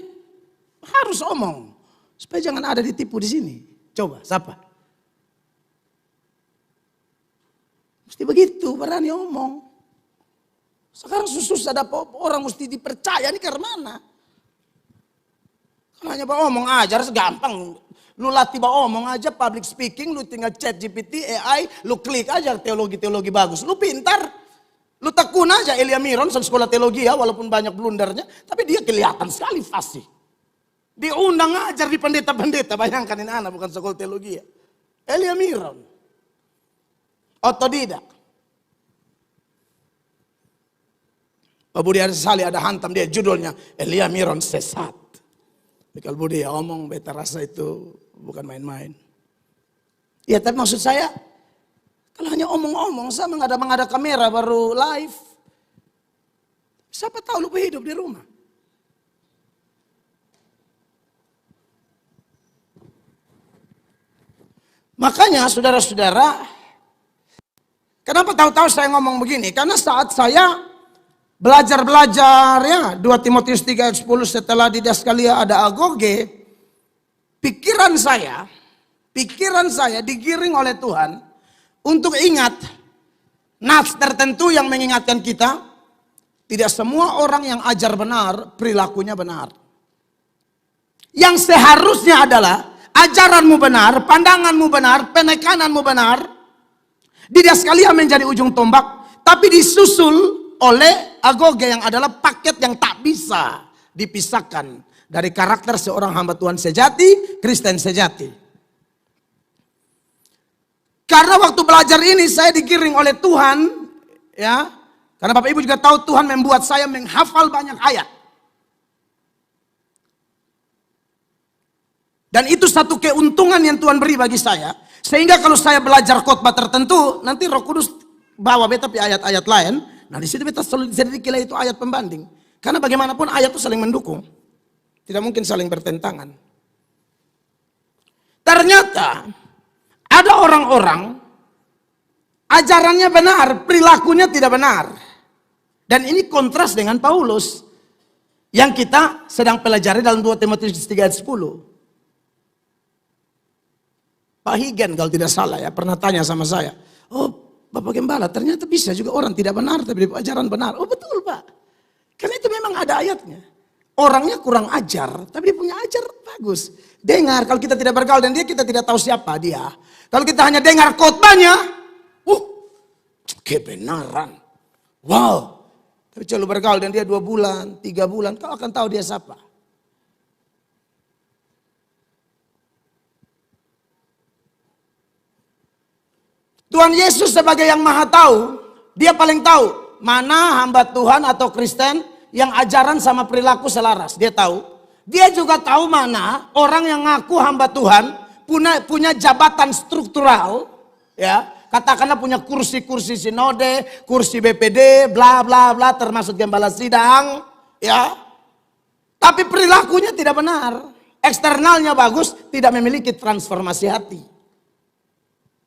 harus omong. Supaya jangan ada ditipu di sini. Coba, siapa? Mesti begitu, berani omong. Sekarang susah ada orang mesti dipercaya, ini karena mana? Kalau hanya omong aja, gampang. Lu latih omong aja, public speaking, lu tinggal chat GPT, AI, lu klik aja teologi bagus. Lu pintar. Lu tekun aja Elia Miron, sekolah teologi ya, walaupun banyak blundernya. Tapi dia kelihatan sekali fasih. Diundang ngajar di pendeta-pendeta. Bayangkan ini anak bukan sekolah teologi ya. Elia Miron. Otodidak. Pak Budi Arsali ada hantam dia judulnya Elia Miron sesat. Kalau Budi ya omong beta rasa itu bukan main-main. Ya tapi maksud saya. Kalau hanya omong-omong sama nggak ada kamera baru live. Siapa tahu lu hidup di rumah. Makanya saudara-saudara, kenapa tahu-tahu saya ngomong begini? Karena saat saya belajar ya, 2 Timotius 3 ayat 10 setelah di Daskalia ada agoge, pikiran saya digiring oleh Tuhan untuk ingat nats tertentu yang mengingatkan kita, tidak semua orang yang ajar benar, perilakunya benar. Yang seharusnya adalah ajaranmu benar, pandanganmu benar, penekananmu benar. Tidak sekalian menjadi ujung tombak, tapi disusul oleh agoge yang adalah paket yang tak bisa dipisahkan dari karakter seorang hamba Tuhan sejati, Kristen sejati. Karena waktu belajar ini saya digiring oleh Tuhan, ya. Karena Bapak Ibu juga tahu Tuhan membuat saya menghafal banyak ayat. Dan itu satu keuntungan yang Tuhan beri bagi saya. Sehingga kalau saya belajar khotbah tertentu, nanti Roh Kudus bawa beta pi ayat-ayat lain. Nah di situ beta selalu sedikit itu ayat pembanding. Karena bagaimanapun ayat itu saling mendukung. Tidak mungkin saling bertentangan. Ternyata ada orang-orang ajarannya benar, perilakunya tidak benar. Dan ini kontras dengan Paulus yang kita sedang pelajari dalam 2 Timotius 3 ayat 10. Pak Higen kalau tidak salah ya pernah tanya sama saya. Oh Bapak Gembala ternyata bisa juga orang tidak benar tapi ajaran benar. Oh betul Pak. Karena itu memang ada ayatnya. Orangnya kurang ajar tapi dia punya ajar bagus. Dengar kalau kita tidak bergaul dan dia kita tidak tahu siapa dia. Kalau kita hanya dengar khotbahnya. Kebenaran. Wow. Tapi kalau bergaul dan dia 2 bulan, 3 bulan kau akan tahu dia siapa. Tuhan Yesus sebagai yang maha tahu, dia paling tahu mana hamba Tuhan atau Kristen yang ajaran sama perilaku selaras. Dia tahu. Dia juga tahu mana orang yang ngaku hamba Tuhan punya jabatan struktural, ya. Katakanlah punya kursi-kursi sinode, kursi BPD, bla bla bla, termasuk gembala sidang, ya. Tapi perilakunya tidak benar. Eksternalnya bagus, tidak memiliki transformasi hati.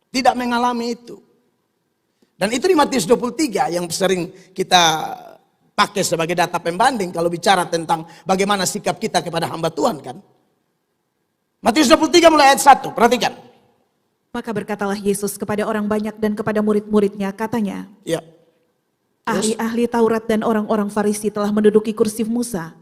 Tidak mengalami itu. Dan itu di Matius 23 yang sering kita pakai sebagai data pembanding kalau bicara tentang bagaimana sikap kita kepada hamba Tuhan kan. Matius 23 mulai ayat 1, perhatikan. Maka berkatalah Yesus kepada orang banyak dan kepada murid-muridnya, katanya, Ya. ahli-ahli Taurat dan orang-orang Farisi telah menduduki kursi Musa.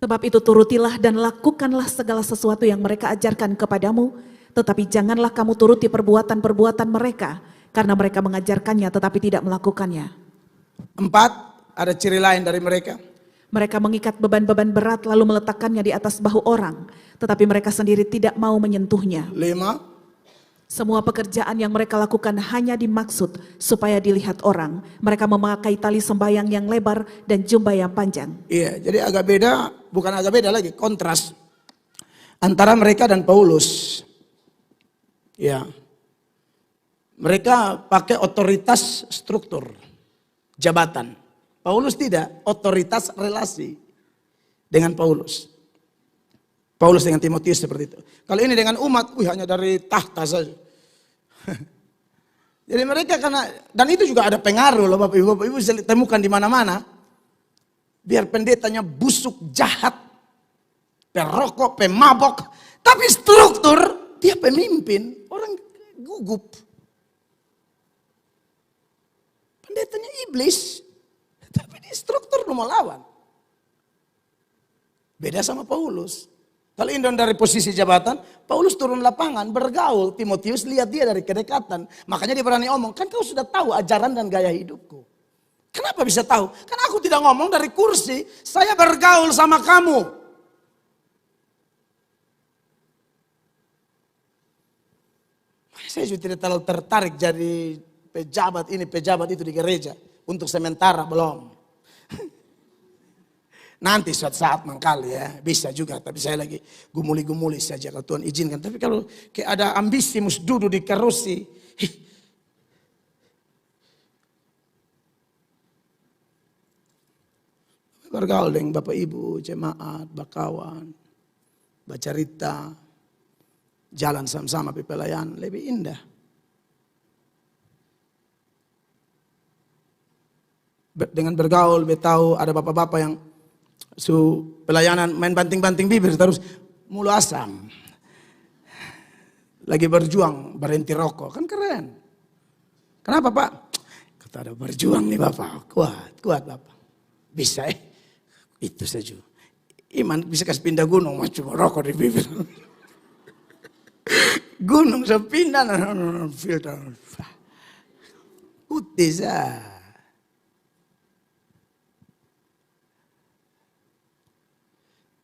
Sebab itu turutilah dan lakukanlah segala sesuatu yang mereka ajarkan kepadamu, tetapi janganlah kamu turuti perbuatan-perbuatan mereka, karena mereka mengajarkannya tetapi tidak melakukannya. 4, ada ciri lain dari mereka. Mereka mengikat beban-beban berat lalu meletakkannya di atas bahu orang, tetapi mereka sendiri tidak mau menyentuhnya. 5, Semua pekerjaan yang mereka lakukan hanya dimaksud supaya dilihat orang. Mereka memakai tali sembayang yang lebar dan jubah yang panjang. iya, jadi agak beda, bukan agak beda lagi, kontras antara mereka dan Paulus. Ya, mereka pakai otoritas struktur, jabatan. Paulus tidak, otoritas relasi dengan Paulus. Paulus dengan Timotius seperti itu. Kalau ini dengan umat, hanya dari tahta saja. Jadi mereka karena, dan itu juga ada pengaruh loh Bapak Ibu bisa temukan di mana-mana. Biar pendetanya busuk, jahat, perokok, pemabok, tapi struktur dia pemimpin, orang gugup. Pendetanya iblis, tapi di struktur mau lawan. Beda sama Paulus. Kalau ini dari posisi jabatan, Paulus turun lapangan, bergaul. Timotius lihat dia dari kedekatan. Makanya dia berani ngomong, kan kau sudah tahu ajaran dan gaya hidupku. Kenapa bisa tahu? Kan aku tidak ngomong dari kursi, saya bergaul sama kamu. Saya juga tidak terlalu tertarik jadi pejabat ini, pejabat itu di gereja. Untuk sementara belum. Nanti suatu saat mangkali ya, bisa juga. Tapi saya lagi gumuli-gumuli saja kalau Tuhan izinkan. Tapi kalau kayak ada ambisi mus duduk di kerusi. Bergaul dengan Bapak Ibu, jemaat, bakawan, baca cerita, jalan sama-sama di pelayanan, lebih indah. Dengan bergaul, tahu ada bapak-bapak yang pelayanan main banting-banting bibir terus mulu asam. Lagi berjuang berhenti rokok, kan keren. Kenapa Pak? Kata ada berjuang nih Bapak, kuat Bapak. Bisa itu saja. Iman bisa kasih pindah gunung, cuma rokok di bibir. Gunung saya pindah, filter. Putih sah.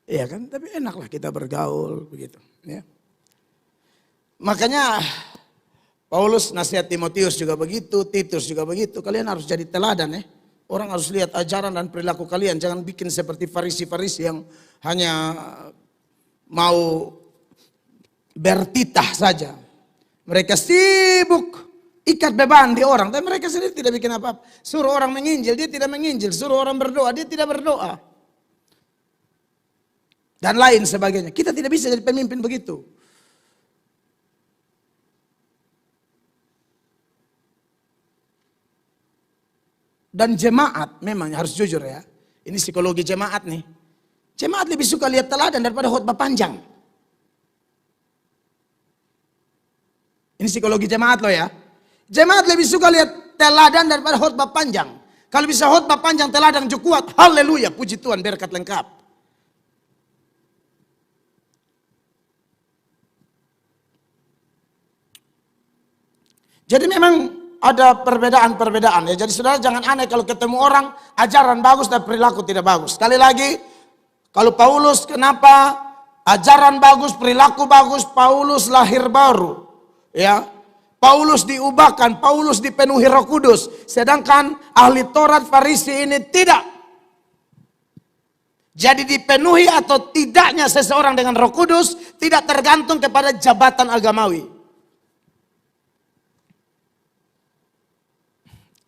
Iya kan, tapi enaklah kita bergaul begitu. Ya. Makanya Paulus nasihat Timotius juga begitu, Titus juga begitu. Kalian harus jadi teladan ya. Orang harus lihat ajaran dan perilaku kalian. Jangan bikin seperti Farisi-Farisi yang hanya mau bertitah saja. Mereka sibuk ikat beban di orang, tapi mereka sendiri tidak bikin apa-apa. Suruh orang menginjil, dia tidak menginjil. Suruh orang berdoa, dia tidak berdoa. Dan lain sebagainya. Kita tidak bisa jadi pemimpin begitu. Dan jemaat memang harus jujur ya. Ini psikologi jemaat nih. Jemaat lebih suka lihat teladan daripada khotbah panjang. Ini psikologi jemaat loh ya. Jemaat lebih suka lihat teladan daripada khotbah panjang. Kalau bisa khotbah panjang teladan cukup kuat. Haleluya, puji Tuhan, berkat lengkap. Jadi memang ada perbedaan-perbedaan ya. Jadi saudara jangan aneh kalau ketemu orang ajaran bagus dan perilaku tidak bagus. Sekali lagi, kalau Paulus kenapa ajaran bagus, perilaku bagus, Paulus lahir baru. Ya, Paulus diubahkan, Paulus dipenuhi Roh Kudus. Sedangkan ahli Taurat Farisi ini tidak. Jadi dipenuhi atau tidaknya seseorang dengan Roh Kudus tidak tergantung kepada jabatan agamawi.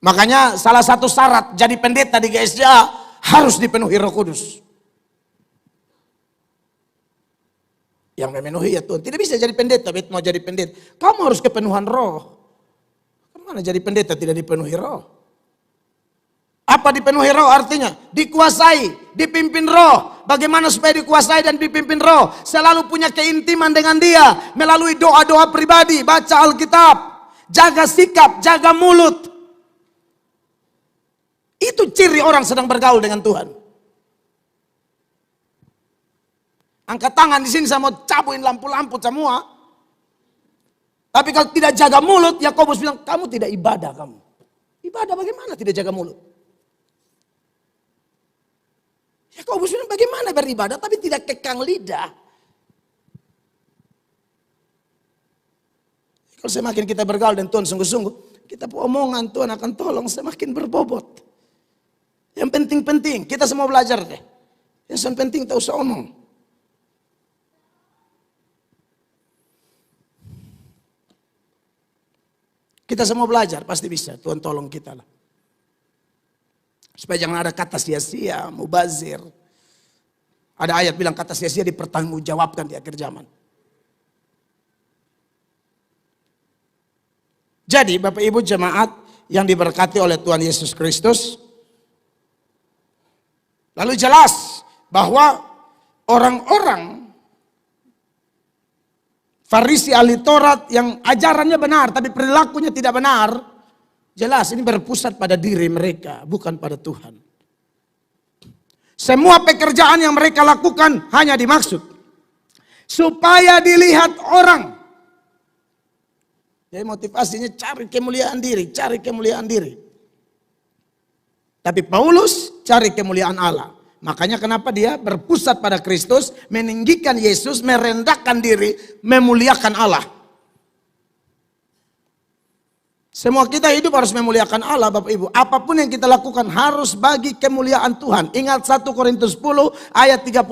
Makanya salah satu syarat jadi pendeta di GSJA harus dipenuhi Roh Kudus. Yang memenuhi ya Tuhan. Tidak bisa jadi pendeta, mau jadi pendeta. Kamu harus kepenuhan roh. Mana jadi pendeta tidak dipenuhi roh? Apa dipenuhi roh artinya? Dikuasai, dipimpin roh. Bagaimana supaya dikuasai dan dipimpin roh? Selalu punya keintiman dengan dia. Melalui doa-doa pribadi, baca Alkitab. Jaga sikap, jaga mulut. Itu ciri orang sedang bergaul dengan Tuhan. Angkat tangan di sini saya mau cabuin lampu-lampu semua. Tapi kalau tidak jaga mulut, Yakobus bilang kamu tidak ibadah kamu. Ibadah bagaimana tidak jaga mulut? Yakobus bilang bagaimana beribadah tapi tidak kekang lidah. Kalau semakin kita bergaul dengan Tuhan sungguh-sungguh, kita omongan Tuhan akan tolong semakin berbobot. Yang penting-penting kita semua belajar deh. Yang penting tak usah omong. Kita semua belajar, pasti bisa. Tuhan tolong kita lah. Supaya jangan ada kata sia-sia, mubazir. Ada ayat bilang kata sia-sia dipertanggungjawabkan di akhir zaman. Jadi Bapak Ibu jemaat yang diberkati oleh Tuhan Yesus Kristus. Lalu jelas bahwa orang-orang Farisi ahli Taurat yang ajarannya benar tapi perilakunya tidak benar. Jelas ini berpusat pada diri mereka, bukan pada Tuhan. Semua pekerjaan yang mereka lakukan hanya dimaksud supaya dilihat orang. Jadi motivasinya cari kemuliaan diri, cari kemuliaan diri. Tapi Paulus cari kemuliaan Allah. Makanya kenapa dia berpusat pada Kristus, meninggikan Yesus, merendahkan diri, memuliakan Allah. Semua kita hidup harus memuliakan Allah Bapak Ibu. Apapun yang kita lakukan harus bagi kemuliaan Tuhan. Ingat 1 Korintus 10 ayat 31.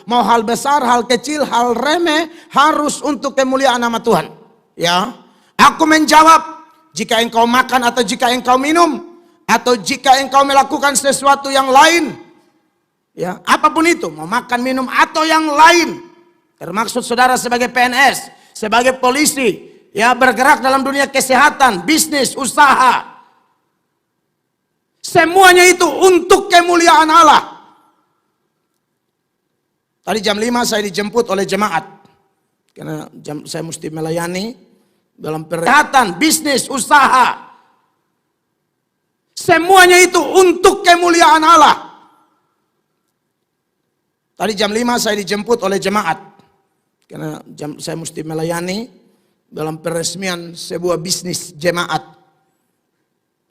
Mau hal besar, hal kecil, hal remeh harus untuk kemuliaan nama Tuhan. Ya, aku menjawab, jika engkau makan atau jika engkau minum, atau jika engkau melakukan sesuatu yang lain, ya, apapun itu, mau makan, minum atau yang lain. Termaksud saudara sebagai PNS, sebagai polisi, ya bergerak dalam dunia kesehatan, bisnis, usaha. Semuanya itu untuk kemuliaan Allah. Tadi jam 5 saya dijemput oleh jemaat. Karena saya mesti melayani dalam kesehatan, bisnis, usaha. Semuanya itu untuk kemuliaan Allah. Tadi jam 5 saya dijemput oleh jemaat. Karena saya mesti melayani dalam peresmian sebuah bisnis jemaat.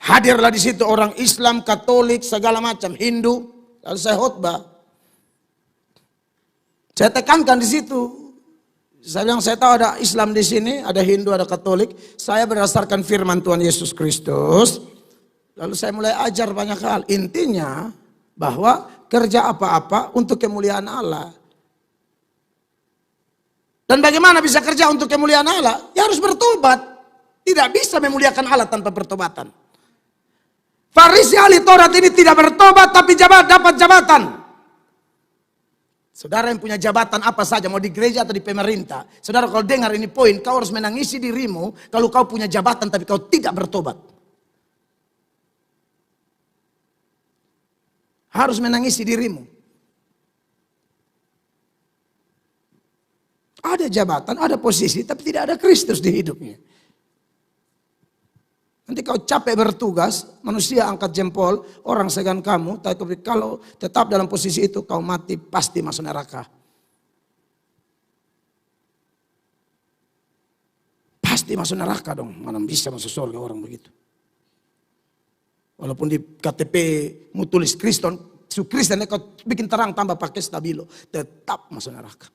Hadirlah di situ orang Islam, Katolik, segala macam, Hindu. Lalu saya khotbah. Saya tekankan di situ. Saya bilang saya tahu ada Islam di sini, ada Hindu, ada Katolik. Saya berdasarkan firman Tuhan Yesus Kristus. Lalu saya mulai ajar banyak hal. Intinya bahwa kerja apa-apa untuk kemuliaan Allah. Dan bagaimana bisa kerja untuk kemuliaan Allah? Ya harus bertobat. Tidak bisa memuliakan Allah tanpa pertobatan. Farisi ahli Taurat ini tidak bertobat tapi dapat jabatan. Saudara yang punya jabatan apa saja, mau di gereja atau di pemerintah. Saudara kalau dengar ini poin, kau harus menangisi dirimu kalau kau punya jabatan tapi kau tidak bertobat. Harus menangisi dirimu. Ada jabatan, ada posisi, tapi tidak ada Kristus di hidupnya. Nanti kau capek bertugas, manusia angkat jempol, orang segan kamu, tapi kalau tetap dalam posisi itu kau mati pasti masuk neraka. Pasti masuk neraka dong, mana bisa masuk surga orang begitu. Walaupun di KTP mu tulis Kristen, su Kristen kau bikin terang tambah pakai stabilo, tetap masuk neraka.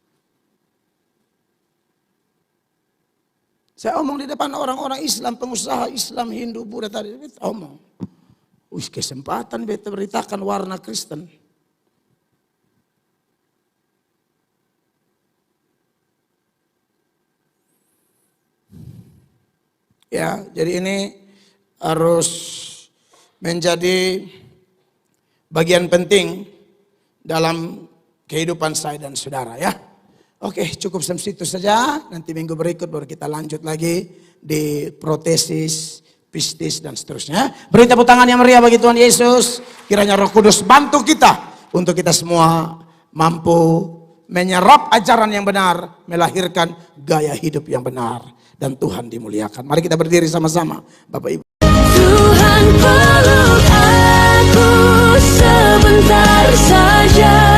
Saya omong di depan orang-orang Islam, pengusaha Islam, Hindu, Buddha tadi, beta omong. Wih, kesempatan beta beritakan warna Kristen. Ya, jadi ini harus menjadi bagian penting dalam kehidupan saya dan saudara ya. Oke, cukup sampai situ saja. Nanti minggu berikut baru kita lanjut lagi di protesis, pistis dan seterusnya. Beri tepuk tangan yang meriah bagi Tuhan Yesus. Kiranya Roh Kudus bantu kita untuk kita semua mampu menyerap ajaran yang benar, melahirkan gaya hidup yang benar, dan Tuhan dimuliakan. Mari kita berdiri sama-sama, Bapak Ibu. Tuhan peluk aku sebentar saja.